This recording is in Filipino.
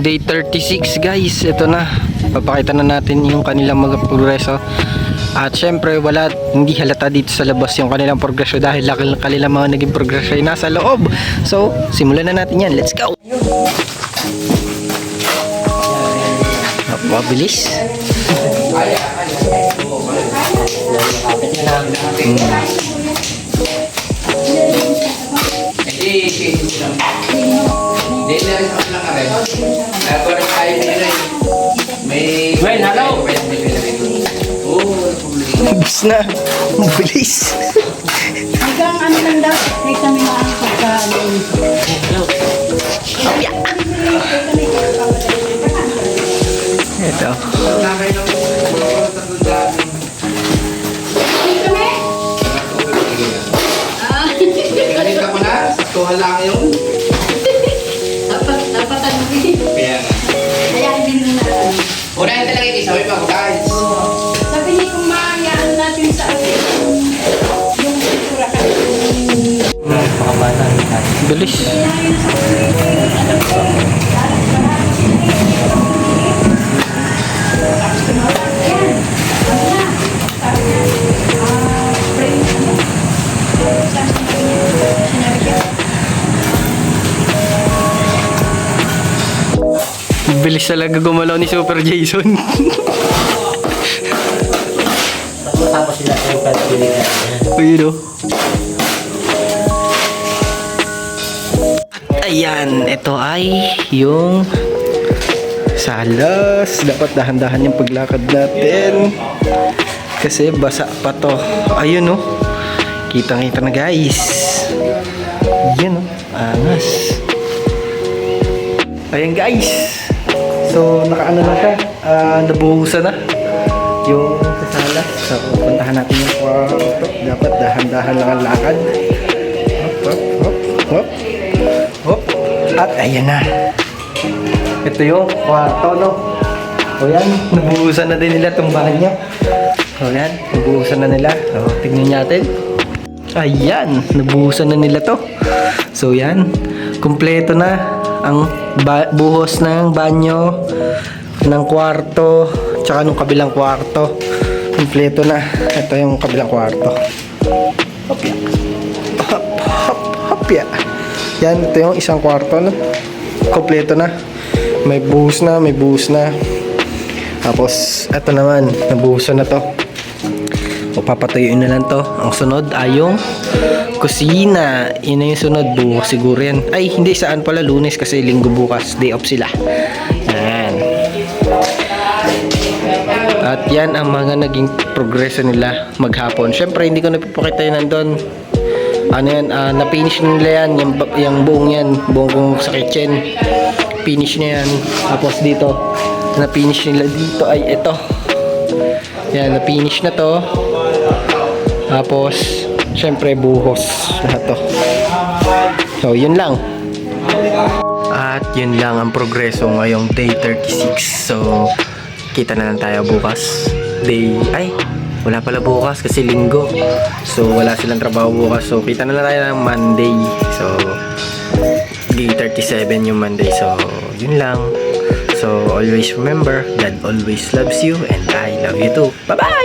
day 36 guys. Ito na, papakita na natin yung kanilang mga progreso. At syempre hindi halata dito sa labas yung kanilang progresyo dahil kanilang mga naging progresyo ay nasa loob. So simulan na natin yan, let's go. Napabilis. Bis na, mabilis. Hanggang ano lang daw, may kami mga pagkain. Ito. Kanina ko na, saktuhan lang yun. Dapat ano din. Kaya nga. Kaya hindi na. Unahin talaga yung isa, may mga guys. Sabi ni kung maayaan natin sa atin yung kultura ka. Bilis. Bilis talaga gumalaw ni Super Jason. Tapos sila sa lupa at pilihan. Ayun o. Ayan, ito ay yung salas. Dapat dahan-dahan yung paglakad natin kasi basa pa to. Ayun o, kitang-kita na guys. Yan o, angas. Ayan guys, so nakaano na siya, nabuhusan na yung sasalas. So puntahan natin yung kwarto. Dapat dahan-dahan lang ang lakad. Hop, hop, hop, hop. At ayan na, ito yung kwarto, no? O yan, nabuhusan na din nila itong banyo. O yan, nabuhusan na nila. O tingnan natin. Ayan, nabuhusan na nila to. So yan, kumpleto na ang buhos ng banyo, ng kwarto, tsaka nung kabilang kwarto. Kumpleto na. Ito yung kabilang kwarto. Hop ya. Hop, hop, hop ya. Yan, ito yung isang kwarto, no? Kumpleto na. May buhos na, may buhos na. Tapos, ito naman, nabuhusan na to. O papatuyuin na lang to. Ang sunod ay yung kusina. Yun na yung sunod. Bukas siguro yan. Ay, hindi, saan pala? Lunes kasi linggo bukas. Day off sila. Yan. At yan ang mga naging progreso nila maghapon. Syempre, hindi ko napapakita yun nandun. Ano yan? Na-finish nila yan. Yung buong yan. Buong sa kitchen. Finish na yan. Tapos dito, na-finish nila dito ay ito. Yan, na-finish na to. Tapos, syempre buhos lahat to. So, yun lang. At yun lang ang progreso ngayong day 36. So, kita na lang tayo bukas. Wala pala bukas kasi linggo. So, wala silang trabaho bukas. So, kita na lang tayo ng Monday. So, day 37 yung Monday. So, yun lang. So, always remember, God always loves you and I love you too. Bye-bye!